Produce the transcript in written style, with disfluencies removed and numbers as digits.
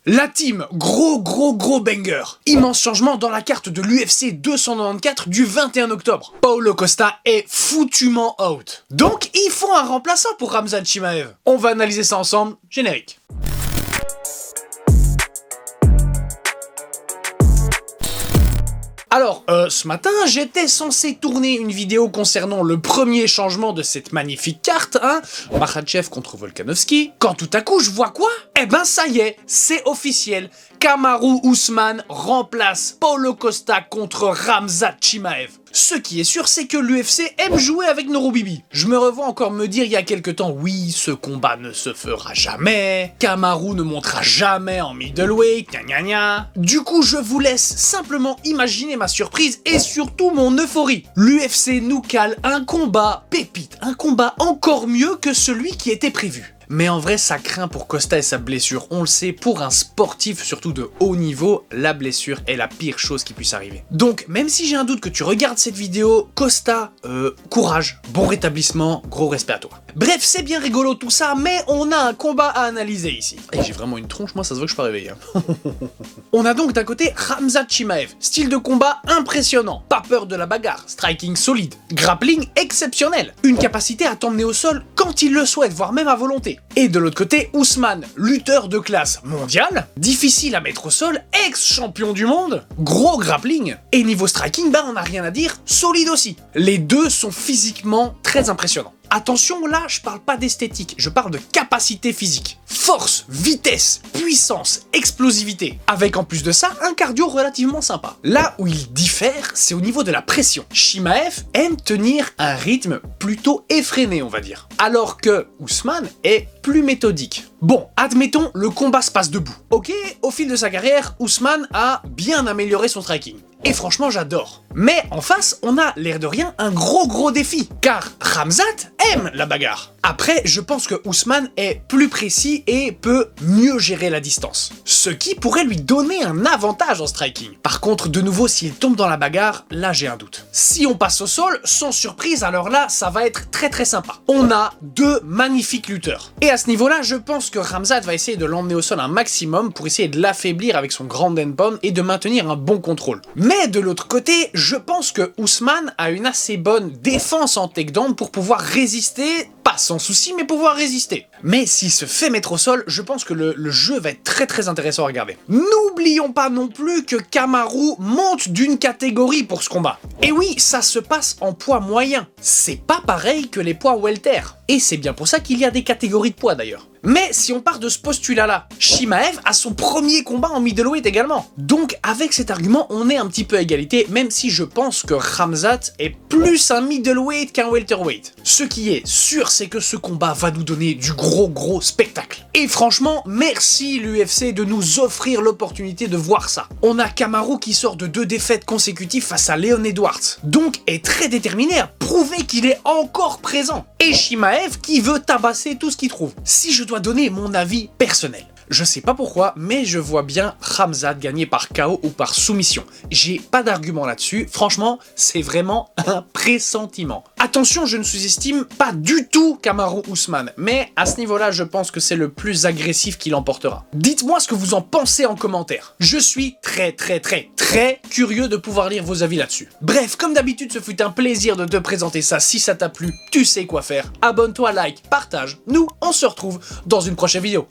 La team, gros banger. Immense changement dans la carte de l'UFC 294 du 21 octobre. Paulo Costa est foutument out. Donc, ils font un remplaçant pour Khamzat Chimaev. On va analyser ça ensemble, générique. Alors, ce matin, j'étais censé tourner une vidéo concernant le premier changement de cette magnifique carte, hein, Makhachev contre Volkanovski, quand tout à coup, je vois quoi? Eh ben, ça y est, c'est officiel. Kamaru Usman remplace Paulo Costa contre Khamzat Chimaev. Ce qui est sûr, c'est que l'UFC aime jouer avec Noro Bibi. Je me revois encore me dire il y a quelques temps, oui, ce combat ne se fera jamais, Kamaru ne montera jamais en middleweight, gna gna gna. Du coup, je vous laisse simplement imaginer ma surprise et surtout mon euphorie. L'UFC nous cale un combat pépite, un combat encore mieux que celui qui était prévu. Mais en vrai, ça craint pour Costa et sa blessure. On le sait, pour un sportif, surtout de haut niveau, la blessure est la pire chose qui puisse arriver. Donc, même si j'ai un doute que tu regardes cette vidéo, Costa, courage, bon rétablissement, gros respect à toi. Bref, c'est bien rigolo tout ça, mais on a un combat à analyser ici. Et j'ai vraiment une tronche, moi ça se voit que je suis pas réveillé. Hein. On a donc d'un côté Khamzat Chimaev, style de combat impressionnant, pas peur de la bagarre, striking solide, grappling exceptionnel, une capacité à t'emmener au sol quand il le souhaite, voire même à volonté. Et de l'autre côté, Usman, lutteur de classe mondiale, difficile à mettre au sol, ex-champion du monde, gros grappling, et niveau striking, bah on n'a rien à dire, solide aussi. Les deux sont physiquement très impressionnants. Attention, là, je parle pas d'esthétique, je parle de capacité physique. Force, vitesse, puissance, explosivité. Avec en plus de ça, un cardio relativement sympa. Là où il diffère, c'est au niveau de la pression. Chimaev aime tenir un rythme plutôt effréné, on va dire. Alors que Usman est plus méthodique. Bon, admettons, le combat se passe debout. Ok, au fil de sa carrière, Usman a bien amélioré son striking. Et franchement, j'adore. Mais en face, on a, l'air de rien, un gros défi. Car Khamzat aime la bagarre. Après, je pense que Usman est plus précis et peut mieux gérer la distance. Ce qui pourrait lui donner un avantage en striking. Par contre, de nouveau, s'il tombe dans la bagarre, là j'ai un doute. Si on passe au sol, sans surprise, alors là, ça va être très sympa. On a deux magnifiques lutteurs. Et à ce niveau-là, je pense que Khamzat va essayer de l'emmener au sol un maximum pour essayer de l'affaiblir avec son grand and pound et de maintenir un bon contrôle. Mais de l'autre côté, je pense que Usman a une assez bonne défense en takedown pour pouvoir résister, pas sans souci, mais pouvoir résister. Mais s'il se fait mettre au sol, je pense que le jeu va être très intéressant à regarder. N'oublions pas non plus que Kamaru monte d'une catégorie pour ce combat. Et oui, ça se passe en poids moyen. C'est pas pareil que les poids welter. Et c'est bien pour ça qu'il y a des catégories de poids d'ailleurs. Mais si on part de ce postulat-là, Chimaev a son premier combat en middleweight également. Donc avec cet argument, on est un petit peu à égalité, même si je pense que Khamzat est plus un middleweight qu'un welterweight. Ce qui est sûr, c'est que ce combat va nous donner du gros spectacle. Et franchement, merci l'UFC de nous offrir l'opportunité de voir ça. On a Kamaru qui sort de 2 défaites consécutives face à Leon Edwards, donc est très déterminé à prouver qu'il est encore présent. Et Chimaev qui veut tabasser tout ce qu'il trouve. Si je dois donner mon avis personnel, je sais pas pourquoi, mais je vois bien Khamzat gagner par KO ou par soumission. J'ai pas d'argument là-dessus, franchement, c'est vraiment un pressentiment. Attention, je ne sous-estime pas du tout Kamaru Usman, mais à ce niveau-là, je pense que c'est le plus agressif qui l'emportera. Dites-moi ce que vous en pensez en commentaire. Je suis très curieux de pouvoir lire vos avis là-dessus. Bref, comme d'habitude, ce fut un plaisir de te présenter ça. Si ça t'a plu, tu sais quoi faire. Abonne-toi, like, partage. Nous, on se retrouve dans une prochaine vidéo.